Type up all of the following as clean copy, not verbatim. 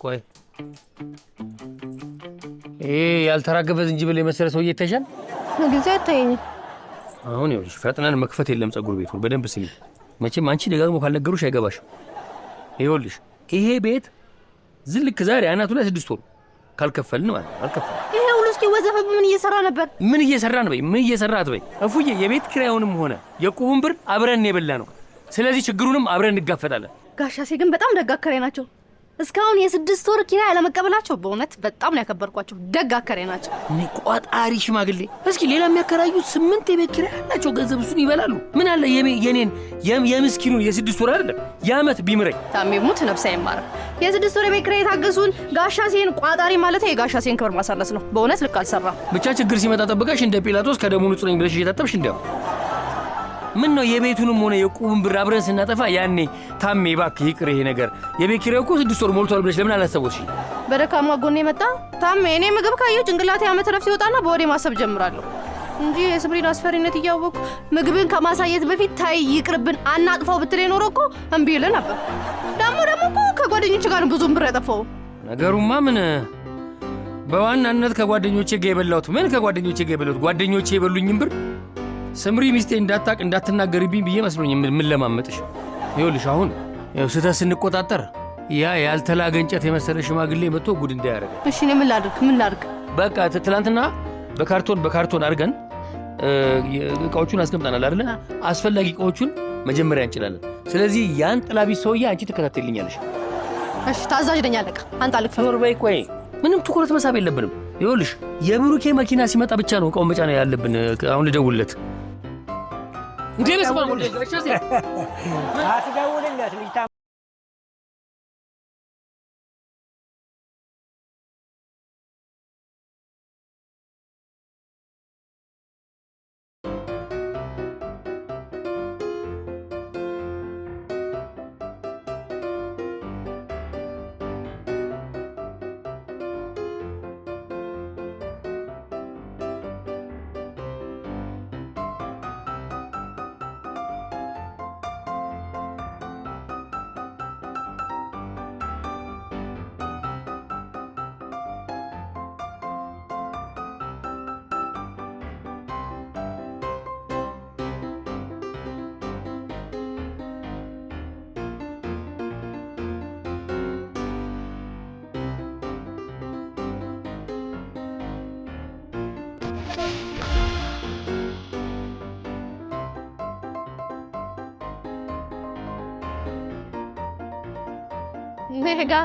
ቆይ ያልተራገፈ ዝንጅብል የመሰለ ሰውዬ ይተሻል ጊዜ አታየኝ አሁን ይኸውልሽ ፈጥነን መክፈት የለም ጸጉር ቤቱን በደንብ ስሚ መቼም አንቺ ደጋግሞ ካልነገሩሽ አይገባሽም ይኸውልሽ ይሄ ቤት ዝልክ ዛሬ አናቱ ላይ 6 ወር ካልከፈልን ማለት አልከፈልን ይሄ ሁሉ እስኪ ወዘፈ ምን እየሰራ ነው ምን እየሰራህ በይ እፉዬ የቤት ኪራዩንም ሆነ የቁቡን ብር አብረን የበላ ነው ስለዚህ ችግሩንም አብረን እንጋፈጣለን ጋሻሴ ግን በጣም ደጋከሬ ናቸው እስካሁን የ6 ወር ኪራይ አለመቀበላቸው በእውነት በጣም ነው ያከበርኳቸው ደጋከሬ ናቸው እኔ ቋጣሪ ሽማግሌ እስኪ ሌላ የሚያከራዩት 8 የቤት ኪራይ አላቸው ገንዘብ እሱን ይበላሉ ምን አለ የኔን የምስኪኑን የ6 ወር አይደለም የዓመት ቢምረኝ ታሜሙት ነፍሳ ይማር የ6 ወር የቤት ኪራይ ታገሱን ጋሻሴን ቋጣሪ ማለት የጋሻሴን ክብር ማሳለስ ነው በእውነት ልክ አልሰራም ብቻ ችግር ሲመጣ ጠብቀሽ እንደ ጲላጦስ ከደሙ ንጹህ ነኝ ብለሽ እየታጠብሽ እንዲያው ምን ነው የቤቱንም ሆነ የቁቡን ብር አብረን ስናጠፋ ያኔ ታሜ እባክህ ይቅር ይሄ ነገር የቤት ኪራዩ እኮ 6 ወር ሞልቷል ብለሽ ለምን አላሰቦሽ በደካማ ጎኔ መጣ ታሜ እኔ ምግብ ካየሁ ጭንቅላቴ ዓመት ረፍት ይወጣና በወዴ ማሰብ ጀምራለሁ እንጂ የስምሪን አስፈሪነት እያወኩ ምግብን ከማሳየት በፊት ታይ ይቅርብን አናጥፋው ብትል ኖሮ እኮ እምቢ ይል ነበር ደግሞ እኮ ከጓደኞቼ ጋር ብዙም ብር ያጠፋው ነገሩማ ምን በዋናነት ከጓደኞቼ ጋር የበላሁት ጓደኞቼ የበሉኝም ብር ስምሪ ሚስቴ እንዳታቅ እንዳትናገርብኝ ብዬ መስሎኝ ምን ለማመጥሽ ይኸውልሽ አሁን ስህተት ስንቆጣጠር ያ ያልተላገ እንጨት የመሰለ ሽማግሌ መጥቶ ጉድ እንዳያደርግ እሺ እኔ ምን ላድርግ በቃ ትላንትና በካርቶን አድርገን እቃዎቹን አስቀምጠናል አይደል አስፈላጊ እቃዎቹን መጀመሪያ እንጭላለን ስለዚህ ያን ጥላቢስ ሰውዬ አንቺ ተከታተልኛለሽ እሺ ታዛዥ ነኝ አለቃ አንጣልክ ኖር በይ ቆይ ምንም ትኩረት መሳብ የለብንም ይኸውልሽ የብሩኬ መኪና ሲመጣ ብቻ ነው እቃውን መጫን ያለብን አሁን ልደውልለት እንዴ መስማ ሞልሽ አትደውልለት ልጅ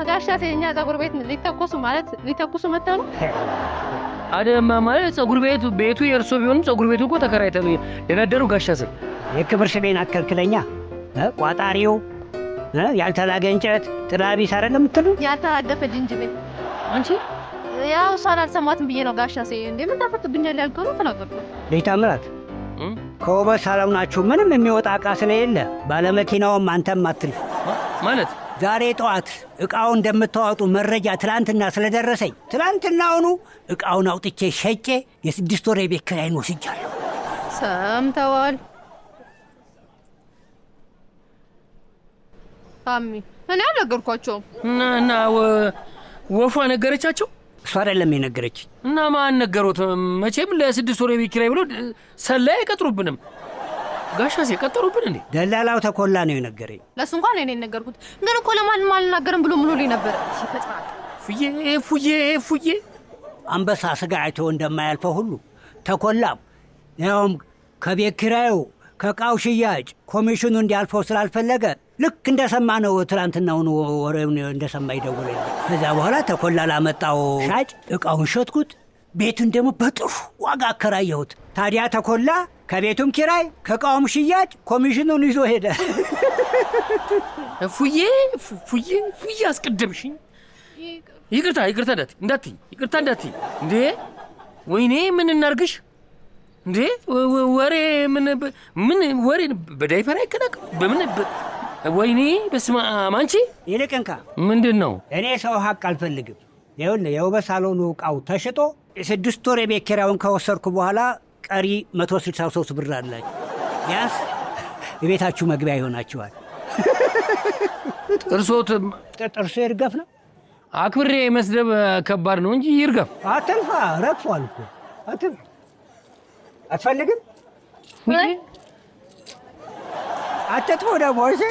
ጋሻሴ የኛ ጸጉር ቤት ሊተኩሱ መጣው ነው አደማ ማለት ጸጉር ቤቱ የእርሶ ቢሆንም ጸጉር ቤቱ እኮ ተከራይተው የነደሩ ጋሻሴ የክብር ስሜን አከልክለኛ ቋጣሪው ያልተላገ እንጨት ጥላቢስ አይደለም የምትሉ ያልተራገፈ ዝንጅብል አንቺ ያው ሳን አልሰማትም ብዬ ነው ጋሻሴ እንደምን ታፈጥብኛል ያልከው ነው ተናገርኩ ለይታምራት ከውበት ሳላም ናችሁ ምንም የሚወጣ ዕቃ ስለሌለ ባለመኪናውም አንተም አትልፍ ማለት ዛሬ ጠዋት ዕቃውን እንደምታወጡ መረጃ ትላንትና ስለደረሰኝ ትላንትናውኑ ዕቃውን አውጥቼ ሸጬ የ6 ወር የቤት ኪራይን ወስጃለሁ ሰምተዋል ታሚ እኔ አልነገርኳቸውም እና ወፏ ነገረቻቸው እሷ አይደለም የነገረችኝ እና ማን ነገሩት መቼም ለ6 ወር የቤት ኪራይ ብሎ ሰላይ አይቀጥሩብንም ጋሻሴ ቀጠሩብን እንዴ ደላላው ተኮላ ነው የነገረኝ ለሱ እንኳን እኔ ነገርኩት ግን እኮ ለማንም አልናገርም ብሎ ምሎልኝ ነበር ሲፈጥራት ፉዬ አንበሳ ስጋ አይቶ እንደማያልፈው ሁሉ ተኮላም ያውም ከቤት ኪራዩ ከዕቃው ሽያጭ ኮሚሽኑ እንዲያልፈው ስላልፈለገ ልክ እንደሰማነው ትላንትናውን ወሬውን እንደሰማ ይደውለኝ ከዛ በኋላ ተኮላ ላመጣው ሻጭ ዕቃውን ሸጥኩት ቤቱን ደግሞ በጥሩ ዋጋ አከራየሁት ታዲያ ተኮላ ከቤቱም ኪራይ ከዕቃውም ሽያጭ ኮሚሽኑን ይዞ ሄደ ፉዬ አስቀደምሽኝ ይቅርታ እንዳትይ እንዴ ወይኔ ምን እናርግሽ እንዴ ወሬ ምን ወሬ በዳይፐር አይከለክ በምን ወይኔ በስመ አብ አንቺ ይልቅንካ ምንድነው እኔ ሰው ሀቅ አልፈልግም ይኸውልህ የውበት ሳሎኑ ዕቃው ተሽጦ የ6 ወር የቤት ኪራዩን ከወሰድኩ በኋላ ቀሪ 163 ብር አለኝ ያስ የቤታችሁ መግቢያ ይሆናችኋል ጥርሶ ይርገፍ ነው አክብሬ መስደብ ከባድ ነው እንጂ ይርገፍ። አትልፋ፣ ረግፏል እኮ አትልፋ። አትፈልግም? አትጥፎ ደግሞ እሺ።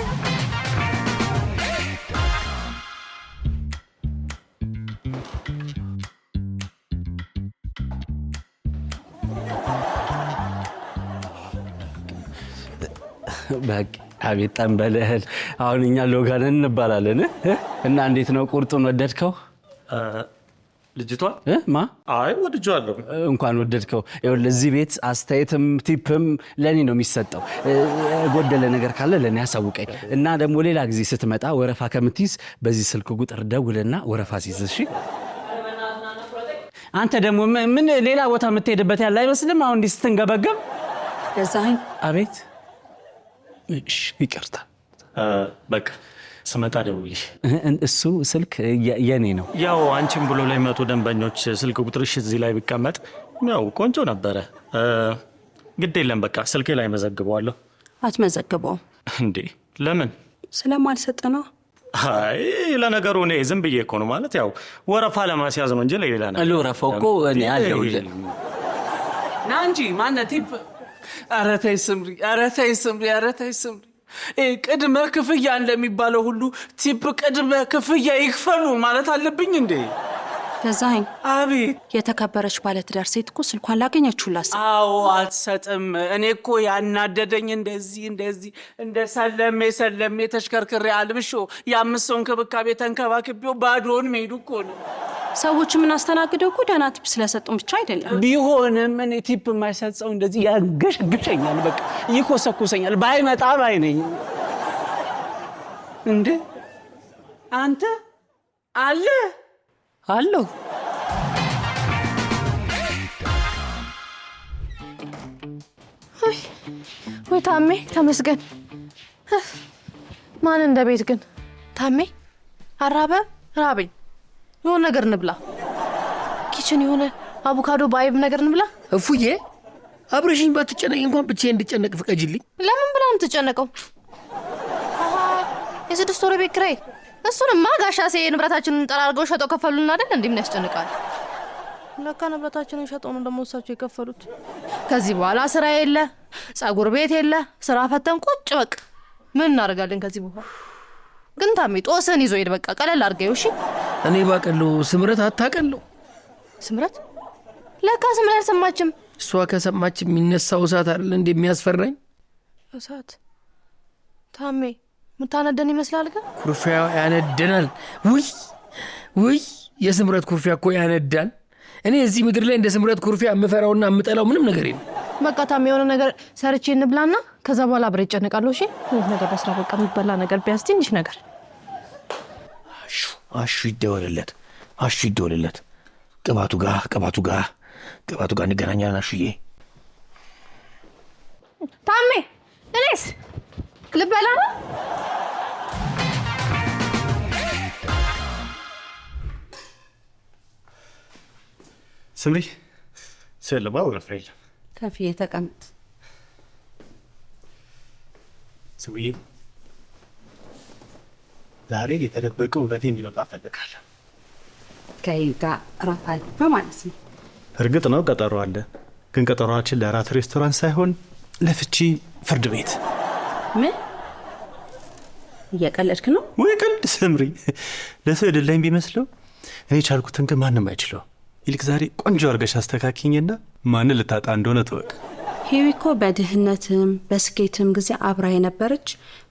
በቃ አቤት ጠንበለህል። አሁን እኛ ሎጋነን እንባላለን እና እንዴት ነው ቁርጡን ወደድከው? ልጅቷ ማ? አይ ወድጄዋለሁ። እንኳን ወደድከው። ይኸውልህ እዚህ ቤት አስተያየትም ቲፕም ለኔ ነው የሚሰጠው። ጎደለ ነገር ካለ ለኔ ያሳውቀኝ እና ደግሞ ሌላ ጊዜ ስትመጣ ወረፋ ከምትይዝ በዚህ ስልክ ቁጥር ደውልና ወረፋ ሲይዝ። እሺ። አንተ ደግሞ ምን ሌላ ቦታ የምትሄድበት ያለ አይመስልም? አሁን እንዲህ ስትንገበገብ። ገዛኸኝ? አቤት። እሺ ይቅርታ። በቃ ስመጣ ደውልሽ። እሱ ስልክ የኔ ነው። ያው አንቺም ብሎ ላይ መቶ ደንበኞች ስልክ ቁጥርሽ እዚህ ላይ ቢቀመጥ ያው ቆንጆ ነበረ። ግድ የለም በቃ ስልኬ ላይ መዘግበዋለሁ። አትመዘግበውም እንዴ? ለምን? ስለማልሰጥ ነው። አይ ለነገሩ እኔ ዝም ብዬ እኮ ነው ማለት ያው ወረፋ ለማስያዝ ነው እንጂ ለሌላ ነገር። ለወረፋው እኮ እኔ አለሁልህ። ና እንጂ ማነው ቲፕ? ኧረ ተይ ስምሪ፣ ኧረ ተይ ስምሪ፣ ኧረ ተይ ስምሪ። ቅድመ ክፍያ እንደሚባለው ሁሉ ቲፕ ቅድመ ክፍያ ይክፈሉ ማለት አለብኝ እንዴ? ገዛኸኝ? አቤት። የተከበረች ባለትዳር ሴት እኮ ስልኳን ላገኘችውላስ። አዎ አትሰጥም። እኔ እኮ ያናደደኝ እንደዚህ እንደ ሰለሜ ተሽከርክሬ አልብሾ የ5 ሰው እንክብካቤ ተንከባክቤው ባዶን መሄዱ እኮ ነው። ሰዎች የምናስተናግደው እኮ ደህና ቲፕ ስለሰጡን ብቻ አይደለም። ቢሆንም እኔ ቲፕ የማይሰጠው እንደዚህ ያገሸግሸኛል፣ በቃ ይኮሰኩሰኛል። ባይመጣ ባይ ነኝ እንዴ። አንተ አለ አለሁ። ወይ ታሜ ተመስገን። ማን እንደ ቤት ግን ታሜ አራበ ራበኝ። የሆነ ነገር እንብላ። ኪችን የሆነ አቮካዶ ባይብ ነገር እንብላ። እፉዬ አብረሽኝ ባትጨነቂ እንኳን ብቻዬን እንድጨነቅ ፍቀጂልኝ። ለምን ብላ የምትጨነቀው? የ6 ወር ቤት ኪራይ። እሱንማ ጋሻሴ ንብረታችንን ጠራርገው ሸጠው ከፈሉልን አይደል? እንዴ ምን ያስጨንቃል? ለካ ንብረታችንን ሸጠው ነው ደግሞ እሳቸው የከፈሉት። ከዚህ በኋላ ስራ የለ፣ ጸጉር ቤት የለ፣ ስራ ፈተን ቁጭ በቃ። ምን እናደርጋለን ከዚህ በኋላ? ግን ታሜ ጦስን ይዞ ሄድ በቃ። ቀለል አድርገው እሺ። እኔ ባቀለው ስምረት አታቀለው። ስምረት ለካ ስምረት አልሰማችም። እሷ ከሰማች የሚነሳው እሳት አይደል እንደሚያስፈራኝ። እሳት ታሜ ምታነደን ይመስላል። ግን ኩርፊያው ያነደናል። ውይ የስምረት ኩርፊያ እኮ ያነዳል። እኔ እዚህ ምድር ላይ እንደ ስምረት ኩርፊያ የምፈራውና የምጠላው ምንም ነገር የለም። በቃ ታሜ የሆነ ነገር ሰርቼ እንብላና ከዛ በኋላ አብሬ እጨነቃለሁ። እሺ ይሄ ነገር በስራ በቃ የሚበላ ነገር ቢያስ ትንሽ ነገር አሹ ይደወልለት፣ አሹ ይደወልለት። ቅባቱ ጋር እንገናኛለን። አሹዬ ታሜ እኔስ ልበላ ነው። ስምሪ ስለባ ወረፋ የለም። ከፍዬ ተቀመጥ። ስምሪ ዛሬ የተደበቀው ውበቴ እንዲወጣ እፈልጋለሁ። ከይጋ ራፋል በማለት ነው። እርግጥ ነው ቀጠሮ አለ፣ ግን ቀጠሯችን ለራት ሬስቶራንት ሳይሆን ለፍቺ ፍርድ ቤት። ምን እየቀለድክ ነው? ወይ ቀልድ ስምሪ። ለሰው የደላኝ ቢመስለው እኔ ቻልኩትን ግን ማንም አይችለው። ይልቅ ዛሬ ቆንጆ አርገሽ አስተካክኝና ማንን ልታጣ እንደሆነ ተወቅ። ሂዊ እኮ በድህነትም በስኬትም ጊዜ አብራ የነበረች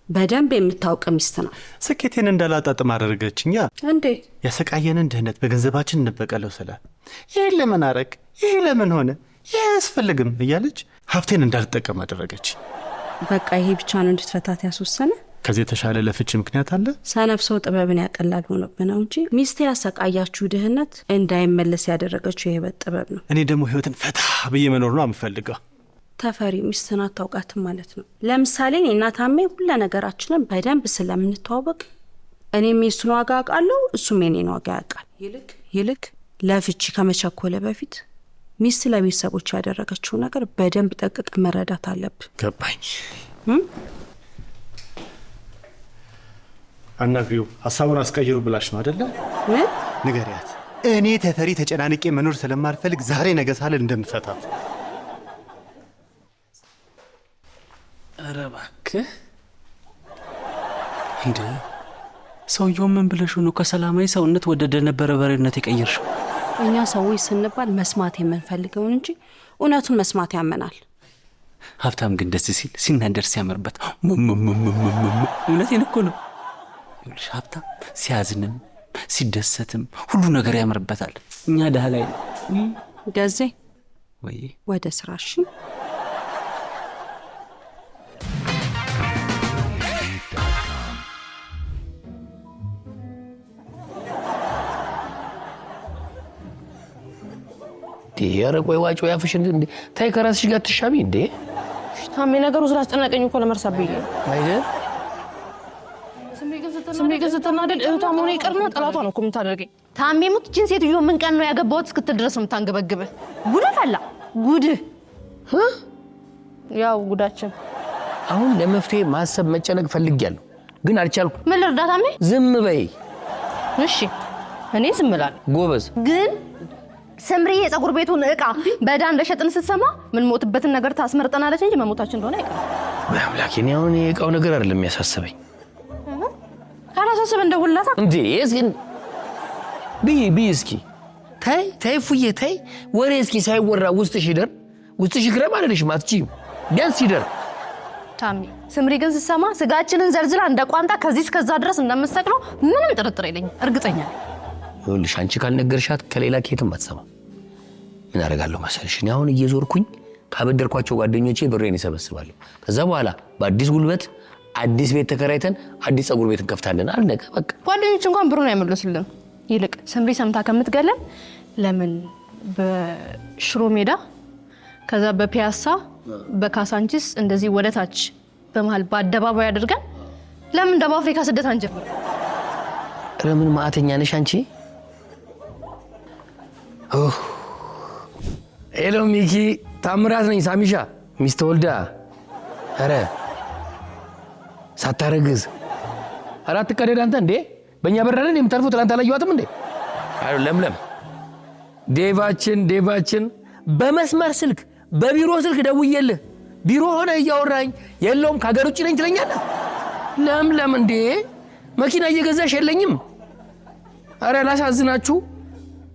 በደንብ የምታውቅ ሚስት ነው። ስኬቴን እንዳላጣጥም አደረገችኛ። እንዴት? ያሰቃየንን ድህነት በገንዘባችን እንበቀለው ስለ ይሄን ለምን አረግ፣ ይሄ ለምን ሆነ፣ ይሄ አያስፈልግም እያለች ሀብቴን እንዳልጠቀም አደረገች። በቃ ይሄ ብቻ ነው እንድትፈታት ያስወሰነ? ከዚህ የተሻለ ለፍቺ ምክንያት አለ? ሰነፍ ሰው ጥበብን ያቀላል ሆኖብህ ነው እንጂ ሚስቴ ያሰቃያችሁ ድህነት እንዳይመለስ ያደረገችው የህይወት ጥበብ ነው። እኔ ደግሞ ህይወትን ፈታ ብዬ መኖር ነው የምፈልገው። ተፈሪ ሚስትን አታውቃትም ማለት ነው። ለምሳሌ እኔና ታሜ ሁሉ ነገራችንን በደንብ ስለምንተዋወቅ እኔም የሱን ዋጋ አውቃለሁ፣ እሱም የኔን ዋጋ ያውቃል። ይልቅ ለፍቺ ከመቸኮለ በፊት ሚስት ለቤተሰቦች ያደረገችው ነገር በደንብ ጠቅቅ መረዳት አለብህ። ገባኝ። አናግሪው ሀሳቡን አስቀይሩ ብላሽ ነው አይደለ? ምን ንገሪያት። እኔ ተፈሪ ተጨናንቄ መኖር ስለማልፈልግ ዛሬ ነገ ሳልል እንደምፈታት። ኧረ እባክህ እንዴ! ሰውየው ምን ብለሽ ነው ከሰላማዊ ሰውነት ወደ ደነበረ በሬነት የቀየርሽው? እኛ ሰዎች ስንባል መስማት የምንፈልገውን እንጂ እውነቱን መስማት ያመናል። ሀብታም ግን ደስ ሲል ሲናደር ሲያምርበት እውነቴን እኮ ነው። ይኸውልሽ ሀብታም ሲያዝንም ሲደሰትም ሁሉ ነገር ያምርበታል። እኛ ደሃ ላይ ገዜ ወይ ወደ ስራሽ። ኧረ ቆይ ዋጮ ያፍሽን እንዴ! ታይ ከራስሽ ጋር ትሻሚ እንዴ! ታሜ ነገሩ ስላስጨነቀኝ እኮ ለመርሳት ብዬ ነው አይደል? ስምሪ ግን ስትናደድ እህቷ መሆኔ ይቀርና ጠላቷ ነው እኮ የምታደርገኝ። ታሜ ሙት እችን ሴትዮ ምን ቀን ነው ያገባሁት እስክትል ድረስ ነው የምታንገበግበህ። ጉድ ፈላ ጉድህ። ያው ጉዳችን። አሁን ለመፍትሄ ማሰብ መጨነቅ ፈልጊያለሁ ግን አልቻልኩም። ምን ልርዳ ታሜ? ዝም በይ። እሺ እኔ ዝም እላለሁ። ጎበዝ ግን ስምሪ የፀጉር ቤቱን እቃ በዳ እንደሸጥን ስትሰማ ምን ሞትበትን ነገር ታስመርጠናለች እንጂ መሞታችን እንደሆነ አይቀርም። በአምላኬ እኔ አሁን የእቃው ነገር አይደለም የሚያሳስበኝ። ካላሳስብ እንደውላታ እንዴ እስኪ እስኪ ታይ ፉዬ ታይ ወሬ እስኪ ሳይወራ ውስጥሽ ይደር ውስጥሽ ይግረም አይደልሽ ማትጪም ቢያንስ ይደር። ታሚ ስምሪ ግን ስትሰማ ስጋችንን ዘርዝራ እንደ ቋንጣ ከዚህ እስከዛ ድረስ እንደምትሰቅለው ምንም ጥርጥር የለኝም። እርግጠኛ ነኝ። ይኸውልሽ አንቺ ካልነገርሻት ከሌላ ኬትም አትሰማም። ምን አደርጋለሁ መሰለሽ እኔ አሁን እየዞርኩኝ ካበደርኳቸው ጓደኞቼ ብሬን ይሰበስባለሁ። ከዛ በኋላ በአዲስ ጉልበት አዲስ ቤት ተከራይተን አዲስ ፀጉር ቤት እንከፍታለን። አለቀ በቃ። ጓደኞች እንኳን ብሩን አይመልሱልን። ይልቅ ስምሪ ሰምታ ከምትገለን ለምን በሽሮ ሜዳ ከዛ በፒያሳ በካሳንቺስ እንደዚህ ወደታች በመሃል በአደባባይ አድርገን ለምን ደቡብ አፍሪካ ስደት አንጀምር? ለምን ማአተኛ ነሽ አንቺ? ሄሎ ሚኪ ታምራት ነኝ። ሳሚሻ ሚስት ወልዳ ኧረ ሳታረግዝ አራት ቀደድ አንተ እንዴ በእኛ በራለን የምታልፈው ትላንት አላየኋትም እንዴ? አይ ለምለም ዴቫችን በመስመር ስልክ በቢሮ ስልክ ደውዬልህ ቢሮ ሆነ እያወራኝ የለውም ከሀገር ውጭ ነኝ ትለኛለህ። ለምለም እንዴ መኪና እየገዛሽ የለኝም? አረ ላሳዝናችሁ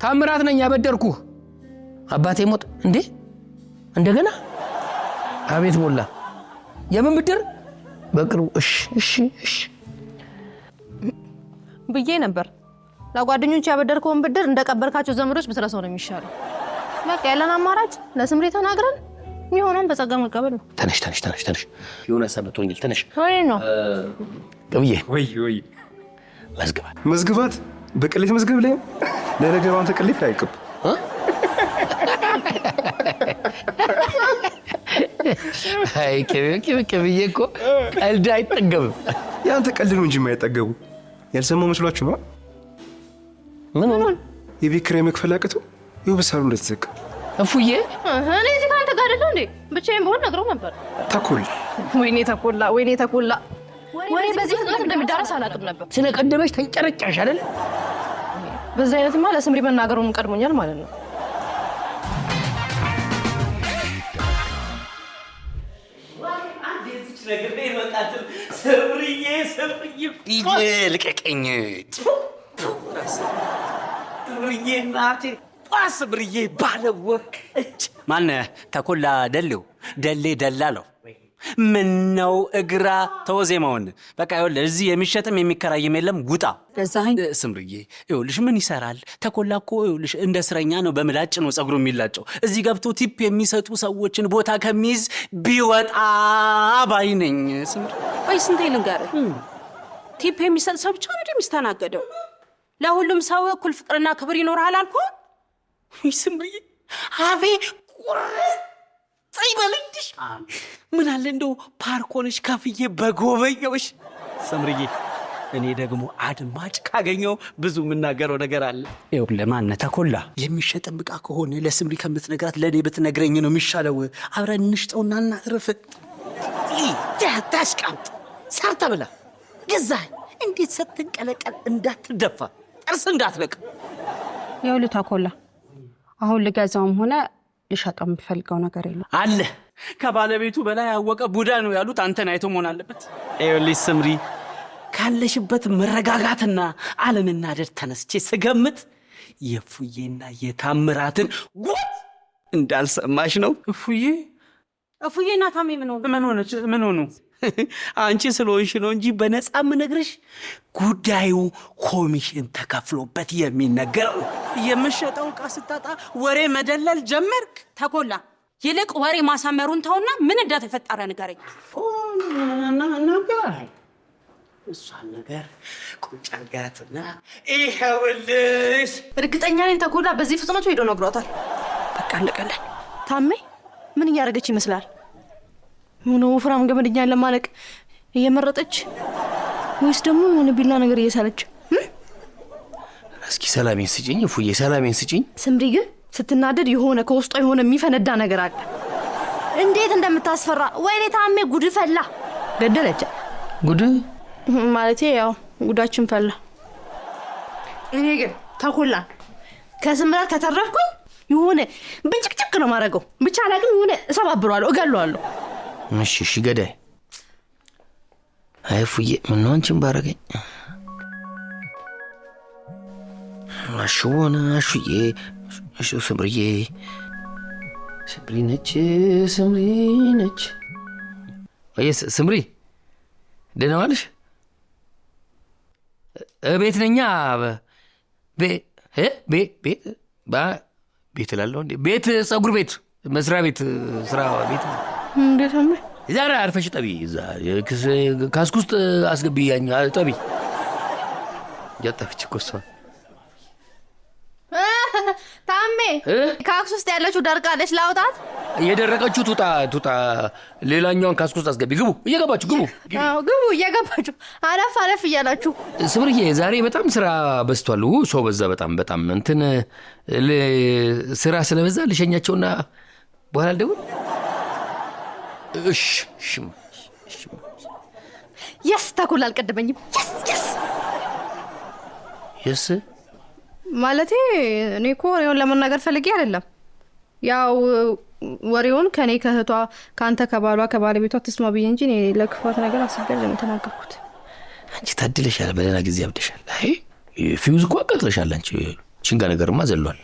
ታምራት ነኝ ያበደርኩህ። አባቴ ሞት እንዴ እንደገና? አቤት ሞላ የምን ብድር? በቅርቡ እሺ ብዬ ነበር። ለጓደኞች ያበደርከውን ብድር እንደቀበርካቸው ዘመዶች ብትረሳው ነው የሚሻለው። በቃ ያለን አማራጭ ለስምሪ ተናግረን የሚሆነውን በጸጋ መቀበል ነው። ተነሽ የሆነ ሰምቶኛል። ተነሽ ወይ ነው ቀብዬ ወይ መዝግባት በቅሌት መዝገብ ላይ ለነገሩ አንተ ቅሌት ላይ አይቀብ አይ ከብዬ እኮ ቀልድ አይጠገብም። ያንተ ቀልድ ነው እንጂ የማይጠገቡ ያልሰማው መስሏችሁ ነው። ምን ሆነ? የቤት ኪራይ መክፈል አቅቶ ይኸው በሳሉ እንደተዘጋ። እፉዬ እኔ እዚህ ካንተ ጋር አይደለም እንዴ? ብቻዬን ብሆን ነግረው ነበር። ተኮል ወይኔ ተኮላ ወሬ በዚህ ፍጥነት እንደሚዳረስ አላውቅም ነበር። ስለቀደመሽ ተንጨረጨሽ አይደል? በዛ አይነትማ ለስምሪ መናገሩን ቀድሞኛል ማለት ነው። ልቀቀኝ ብርዬ እናቴ ጳስ ብርዬ ባለወቅ እጅ ማነህ ተኮላ ደሌው ደሌ ደላለው ምነው እግራ ተወዜማውን በቃ ይኸውልህ እዚህ የሚሸጥም የሚከራይም የለም ውጣ። ገዛኸኝ ስምርዬ ይኸውልሽ ምን ይሰራል ተኮላ እኮ ይኸውልሽ እንደ እስረኛ ነው በምላጭ ነው ፀጉሩ የሚላጨው። እዚህ ገብቶ ቲፕ የሚሰጡ ሰዎችን ቦታ ከሚይዝ ቢወጣ ባይ ነኝ። ስምር ወይ ስንቴ ልንገርህ ቲፕ የሚሰጥ ሰው ብቻ ነው የሚስተናገደው። ለሁሉም ሰው እኩል ፍቅርና ክብር ይኖርሃል አልኩህ። ስምርዬ አፌ ቁርጥ ይበልልሽ። ምን አለ እንደው ፓርኮንሽ ከፍዬ በጎበኘውሽ። ሰምርዬ እኔ ደግሞ አድማጭ ካገኘው ብዙ የምናገረው ነገር አለ። ይኸው ለማነ ተኮላ የሚሸጥም ዕቃ ከሆነ ለስምሪ ከምትነግራት ለእኔ ብትነግረኝ ነው የሚሻለው። አብረን እንሽጠውና እናትርፍ። ታስቃምጥ ሰርተ ብላ ገዛኝ እንዴት ስትንቀለቀል እንዳትደፋ ጥርስ እንዳትለቅ። ይኸውልህ ተኮላ፣ አሁን ልገዛውም ሆነ ልሸጠው የምፈልገው ነገር የለም አለ። ከባለቤቱ በላይ ያወቀ ቡዳ ነው ያሉት አንተን አይቶ መሆን አለበት። ይኸውልሽ ስምሪ፣ ካለሽበት መረጋጋትና አለመናደድ ተነስቼ ስገምት የፉዬና የታምራትን ጉድ እንዳልሰማሽ ነው። እፉዬና ታሜ ምን ሆኑ? አንቺ ስለሆንሽ ነው እንጂ በነፃ ምነግርሽ ጉዳዩ ኮሚሽን ተከፍሎበት የሚነገር ነው። የምሸጠው ዕቃ ስታጣ ወሬ መደለል ጀመርክ። ተኮላ፣ ይልቅ ወሬ ማሳመሩን ተውና ምን እንደተፈጠረ ንገረኝ። እሷን ነገር ቁጭ አርጋትና ይኸውልሽ። እርግጠኛ ነኝ ተኮላ በዚህ ፍጥነቱ ሄዶ ነግሯታል። በቃ አለቀለን። ታሜ ምን እያደረገች ይመስላል? ምን ወፍራም ገመድኛን ለማለቅ እየመረጠች ወይስ ደግሞ የሆነ ቢላ ነገር እየሳለች? እስኪ ሰላሜን ስጪኝ እፉዬ፣ ሰላሜን ስጪኝ። ስምሪ ግን ስትናደድ የሆነ ከውስጧ የሆነ የሚፈነዳ ነገር አለ። እንዴት እንደምታስፈራ! ወይኔ ታሜ ጉድ ፈላ። ገደለች። ጉድ ማለቴ ያው ጉዳችን ፈላ። እኔ ግን ተኮላ ከስምራት ከተረፍኩኝ የሆነ ብጭቅጭቅ ነው ማረገው። ብቻ አላቅም፣ የሆነ እሰባብረዋለሁ፣ እገለዋለሁ። እሺ ገዳይ። አይ እፉዬ፣ ምነው አንቺን ባረገኝ። አሹና አሹዬ፣ እሺ ስምሪዬ፣ ስምሪ ነች። ወይስ ስምሪ ደህና ዋልሽ? ቤት ነኛ። ቤት እላለሁ እንዴ? ቤት ጸጉር ቤት፣ መስሪያ ቤት፣ ስራ ቤት። እንዴት ነው? ዛሬ አርፈሽ ጠቢ። እዛ ካስኩ ውስጥ አስገቢ። ያኛ ጠቢ። ያጣፍች እኮ እሷ። ታሜ ካክስ ውስጥ ያለችው ደርቃለች፣ ላውጣት። የደረቀችው ቱጣ። ሌላኛውን ካስኩ ውስጥ አስገቢ። ግቡ፣ እየገባችሁ ግቡ። ግቡ፣ እየገባችሁ አረፍ እያላችሁ። ስምርዬ፣ ዛሬ በጣም ስራ በዝቷል። ሰው በዛ በጣም እንትን ስራ ስለበዛ ልሸኛቸውና በኋላ ልደውል። እሺ የስ ተኮላ አልቀደመኝም። የስ ማለቴ እኔ እኮ ወሬውን ለመናገር ፈልጌ አይደለም። ያው ወሬውን ከኔ ከእህቷ ከአንተ ከባሏ ከባለቤቷ ትስማ ብዬ እንጂ እኔ ለክፋት ነገር አስቤያለሁ የተናገርኩት። አንቺ ታድለሻል፣ በሌላ ጊዜ አብደሻል። አይ ፊውዝ እኮ አቃጥለሻል። አንቺ ችንጋ ነገርማ ዘሏል።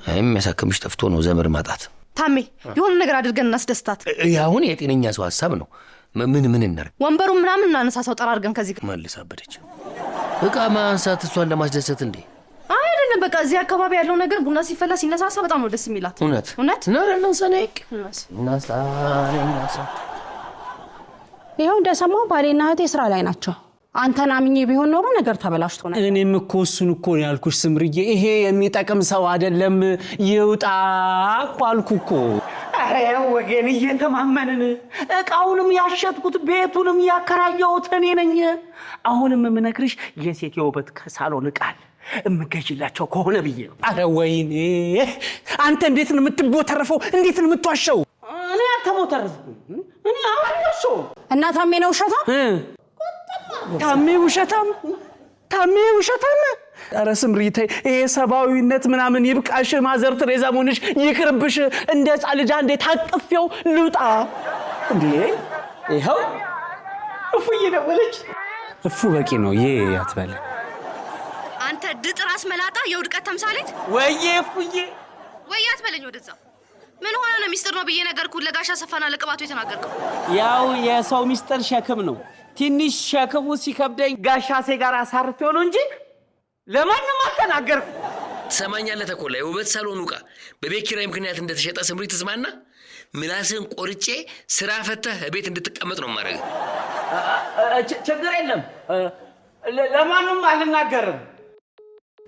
አይ የሚያሳክምሽ ጠፍቶ ነው ዘመድ ማጣት። ታሜ የሆነ ነገር አድርገን እናስደስታት። አሁን የጤነኛ ሰው ሀሳብ ነው። ምን እናርግ? ወንበሩን ምናምን እናነሳሳው ጠራርገን ከዚህ ጋር መልሳበደች። እቃ ማንሳት እሷን ለማስደሰት እንዴ? አይደለም፣ በቃ እዚህ አካባቢ ያለው ነገር ቡና ሲፈላ ሲነሳሳ በጣም ነው ደስ የሚላት። እውነት ይኸው እንደሰማው ባሌና እህቴ ስራ ላይ ናቸው። አንተን አምኜ ቢሆን ኖሮ ነገር ተበላሽቶ ነበር። እኔም እኮ እሱን እኮ ነው ያልኩሽ ስምርዬ። ይሄ የሚጠቅም ሰው አይደለም፣ ይውጣ እኮ አልኩ እኮ። ኧረ ወገን እየተማመንን እቃውንም ያሸጥኩት ቤቱንም ያከራየሁት እኔ ነኝ። አሁንም የምነግርሽ የሴት የውበት ከሳሎን እቃል እምገዥላቸው ከሆነ ብዬ ነው። ኧረ ወይኔ አንተ እንዴት ነው የምትቦተረፈው? እንዴት ነው የምትዋሸው? እኔ አልተቦተረፍኩም። እኔ አልዋሸሁም። እና ታሜ ነው ውሸታም? ታሜ ውሸታም። ኧረ ስምሪቴ ይሄ ሰብአዊነት ምናምን ይብቃሽ። ማዘር ትሬዛ መሆንሽ ይቅርብሽ። እንደ ሕፃን ልጅ እንዴት ታቅፌው ልውጣ እንዴ? ይኸው እፉ እየደወለች። እፉ በቂ ነው ይሄ ያትበለ። አንተ ድጥ ራስ መላጣ የውድቀት ተምሳሌት። ወይዬ እፉዬ ወይ አትበለኝ ወደዛ። ምን ሆነ ነው? ሚስጥር ነው ብዬ ነገርኩህ። ለጋሻ ሰፋና ለቅባቱ የተናገርከው ያው የሰው ሚስጥር ሸክም ነው። ትንሽ ሸክሙ ሲከብደኝ ጋሻሴ ጋር አሳርፌው ነው እንጂ ለማንም አልተናገርኩ። ትሰማኛለህ ተኮላ? የውበት ሳሎን ዕቃ በቤት ኪራይ ምክንያት እንደተሸጠ ስምሪ ትስማና ምላስን ቆርጬ ስራ ፈተህ ቤት እንድትቀመጥ ነው ማድረግ። ችግር የለም፣ ለማንም አልናገርም።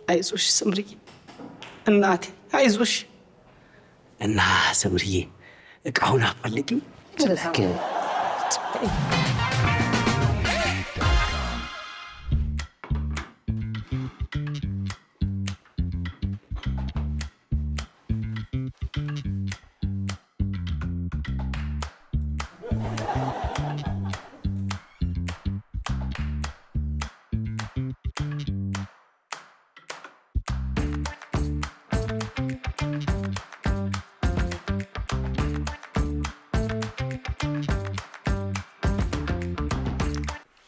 አይዞሽ ስምሪ እናቴ፣ አይዞሽ። እና ስምሪዬ እቃውን አፈልጊው።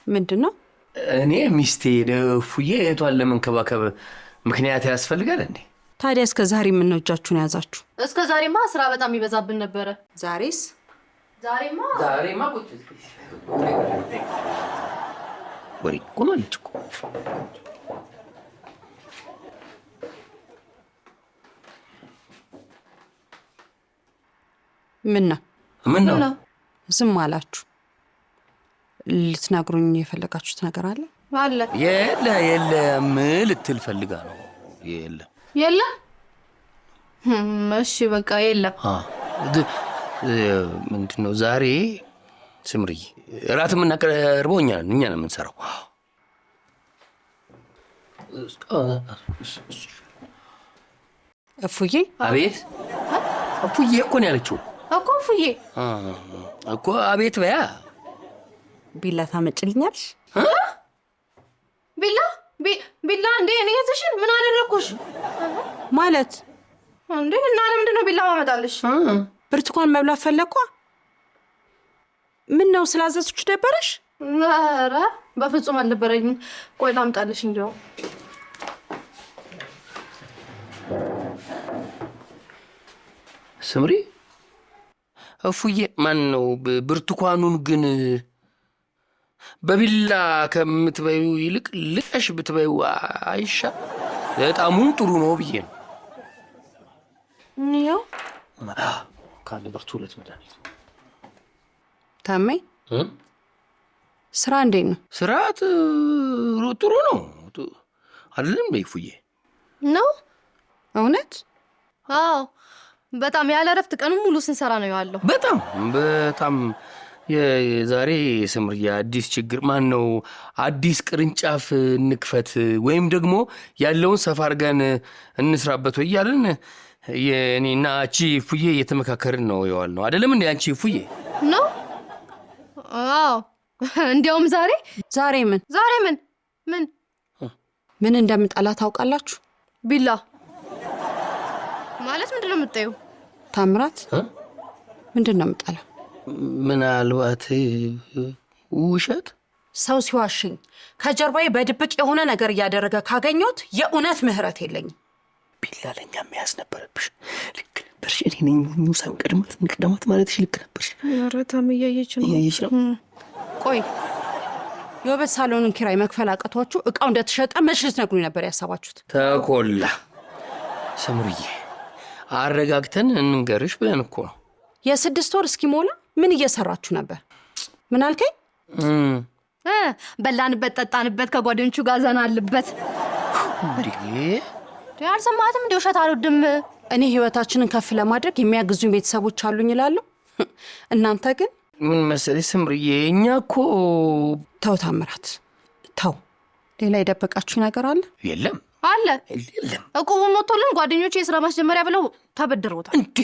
ምንድን ነው? እኔ ሚስቴ እፉዬ እህቷን ለመንከባከብ ምክንያት ያስፈልጋል እንዴ? ታዲያ እስከ ዛሬ ምን እጃችሁን ያዛችሁ? እስከ ዛሬማ ስራ በጣም ይበዛብን ነበረ። ዛሬማ ቁጭ ወሬ ቆማለች እኮ። ምን ነው ዝም አላችሁ? ልትነግሩኝ የፈለጋችሁት ነገር አለ? አለ። የለም ልትል ፈልጋ ነው። የለም። እሺ በቃ የለም። ምንድን ነው ዛሬ ስምርዬ እራት የምናቀርበው እኛ ነው የምንሰራው። እፉዬ። አቤት። እፉዬ እኮ ነው ያለችው እኮ። እፉዬ እኮ አቤት በያ። ቢላ ታመጭልኛለሽ? ቢላ እንዴ? እኔ እህትሽን ምን አደረኩሽ? ማለት እንዴ? እና ለምንድን ነው ቢላ ማመጣልሽ? ብርቱካን መብላት ፈለኳ። ምን ነው ስላዘዝኩሽ ደበረሽ? ኧረ በፍጹም አልነበረኝም። ቆይ ላምጣልሽ። እንዲያው ስምሪ እፉዬ ማን ነው ብርቱካኑን ግን በቢላ ከምትበዩ ይልቅ ልቀሽ ብትበዩ አይሻል? በጣሙን ጥሩ ነው ብዬ ነው። ያው ካለ ብርቱ ሁለት መድኃኒት ታሜ ስራ እንዴት ነው? ስርዓት ጥሩ ነው አይደለም በይፉዬ ነው? እውነት? አዎ በጣም ያለ እረፍት ቀኑን ሙሉ ስንሰራ ነው ያለው። በጣም የዛሬ ስምርዬ አዲስ ችግር ማን ነው አዲስ ቅርንጫፍ እንክፈት ወይም ደግሞ ያለውን ሰፋ አድርገን እንስራበት ወይ እያልን የኔና አንቺ እፉዬ እየተመካከርን ነው የዋልነው አይደለም እንዴ? አንቺ እፉዬ ነው? አዎ እንዲያውም ዛሬ ምን እንደምጠላ ታውቃላችሁ? ቢላ ማለት ምንድን ነው የምትጠይው? ታምራት ምንድን ነው የምጠላ? ምናልባት ውሸት። ሰው ሲዋሽኝ ከጀርባዬ በድብቅ የሆነ ነገር እያደረገ ካገኘሁት የእውነት ምህረት የለኝም። ቢላ ለኛ መያዝ ነበረብሽ። ልክ ነበርሽ። እኔ ነኝ ሞኙ ሳንቀድማት ማለትሽ ልክ ነበርሽ። ኧረ ታም እያየች ነው። ቆይ የውበት ሳሎንን ኪራይ መክፈል አቅቷችሁ እቃው እንደተሸጠ መች ልትነግሩኝ ነበር ያሰባችሁት? ተኮላ ስምርዬ አረጋግተን እንንገርሽ ብለን እኮ ነው። የ6 ወር እስኪሞላ ምን እየሰራችሁ ነበር? ምን አልከኝ? በላንበት፣ ጠጣንበት፣ ከጓደኞቹ ጋር ዘናልበት። አልሰማትም? እንዲ ውሸት አልወድም። እኔ ህይወታችንን ከፍ ለማድረግ የሚያግዙኝ ቤተሰቦች አሉኝ እላለሁ። እናንተ ግን ምን መሰለሽ ስምርዬ እኛ እኮ ተው ታምራት ተው። ሌላ የደበቃችሁ ነገር አለ? የለም አለ። የለም እቁቡ ሞቶልን ጓደኞቹ የስራ ማስጀመሪያ ብለው ተበድረውታል። እንዴ?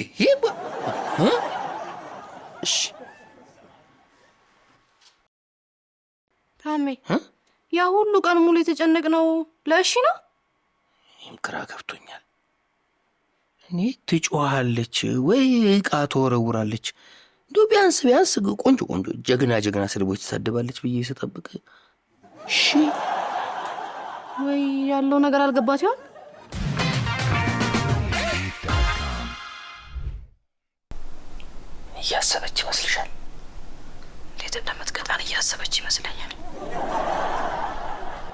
እሺ ታሜ ያ ሁሉ ቀን ሙሉ የተጨነቅነው ለእሺ ነው? ይህም ግራ ገብቶኛል። እኔ ትጮኻለች ወይ ዕቃ ትወረውራለች፣ እንዲሁ ቢያንስ ቆንጆ ጀግና ስድቦች ትሳደባለች ብዬ ስጠብቅ እሺ ወይ ያለው ነገር አልገባት ይሆን? እያሰበች ይመስልሻል? እንዴት እንደምትቀጣን እያሰበች ይመስለኛል።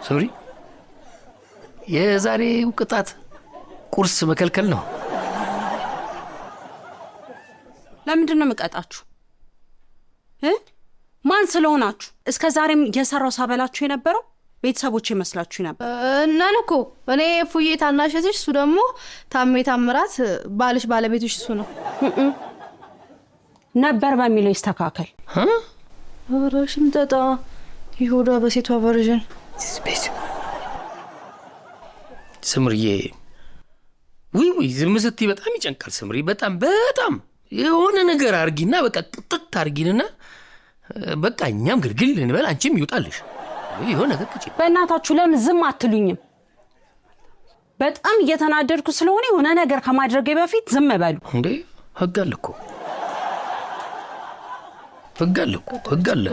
ስምሪ የዛሬው ቅጣት ቁርስ መከልከል ነው። ለምንድን ነው የምቀጣችሁ? ማን ስለሆናችሁ? እስከ ዛሬም እየሰራው ሳበላችሁ የነበረው ቤተሰቦች ይመስላችሁ ነበር። እናን እኮ እኔ እፉዬ ታናሽትሽ፣ እሱ ደግሞ ታሜ ታምራት ባለቤትሽ እሱ ነው ነበር በሚለው ይስተካከል። ኧረ ሽምጠጣ ይሁዳ በሴቷ ቨርዥን። ስምርዬ ውይ ዝም ስትይ በጣም ይጨንቃል። ስምሪ በጣም የሆነ ነገር አርጊና በቃ ጥጥት አርጊንና በቃ እኛም ግልግል እንበል፣ አንቺም ይውጣልሽ ይሆን ነገር ከጭ። በእናታችሁ ለምን ዝም አትሉኝም? በጣም እየተናደድኩ ስለሆነ የሆነ ነገር ከማድረጌ በፊት ዝም በሉ እንዴ። ህግ አለ እኮ። ህግ አለ እኮ ህግ አለ።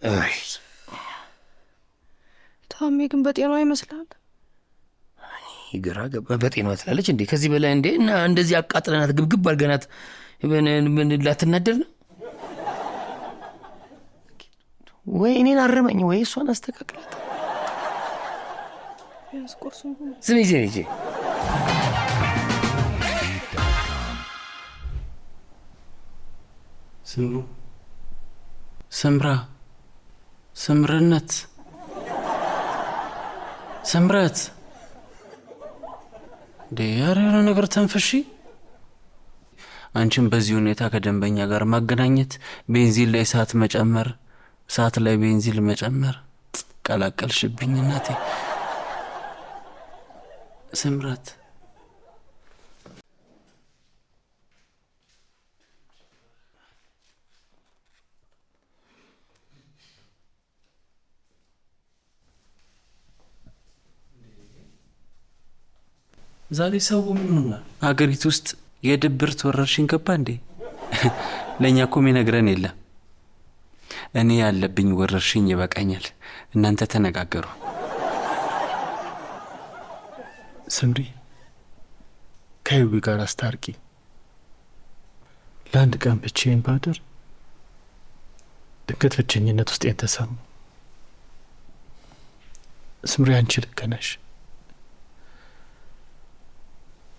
አይ ታሜ ግን በጤናዋ ይመስላል። ግራ ገባ። በጤናዋ ትላለች እንዴ? ከዚህ በላይ እንዴ? እና እንደዚህ አቃጥለናት ግብግብ አድርገናት ምን ላትናደር ነው? ወይ እኔን አረመኝ ወይ እሷን አስተካክላት። ስሚ ስምርነት ስምረት ዲያር የሆነ ነገር ተንፈሺ። አንቺም በዚህ ሁኔታ ከደንበኛ ጋር ማገናኘት፣ ቤንዚን ላይ እሳት መጨመር፣ እሳት ላይ ቤንዚን መጨመር፣ ቀላቀልሽብኝ እናቴ። ስምረት ዛሬ ሰው ምን ሆኗል? አገሪቱ ውስጥ የድብርት ወረርሽኝ ገባ እንዴ? ለእኛ እኮ የሚነግረን የለም። እኔ ያለብኝ ወረርሽኝ ይበቃኛል። እናንተ ተነጋገሩ። ስምሪ ከይዊ ጋር አስታርቂ። ለአንድ ቀን ብቻዬን ባድር ድንገት ብቸኝነት ውስጥ የተሰሙ። ስምሪ አንቺ ልክ ነሽ።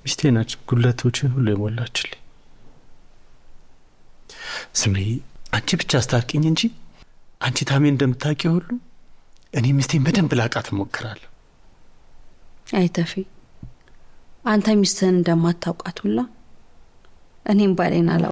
ሚስቴ ናች ጉድለቶችን ሁሉ የሞላችልኝ። ስምሪ አንቺ ብቻ አስታርቂኝ እንጂ አንቺ ታሜ እንደምታውቂ ሁሉ እኔ ሚስቴን በደንብ ላቃት እሞክራለሁ። አይተፊ አንተ ሚስትህን እንደማታውቃት ሁላ እኔም ባሌን አላ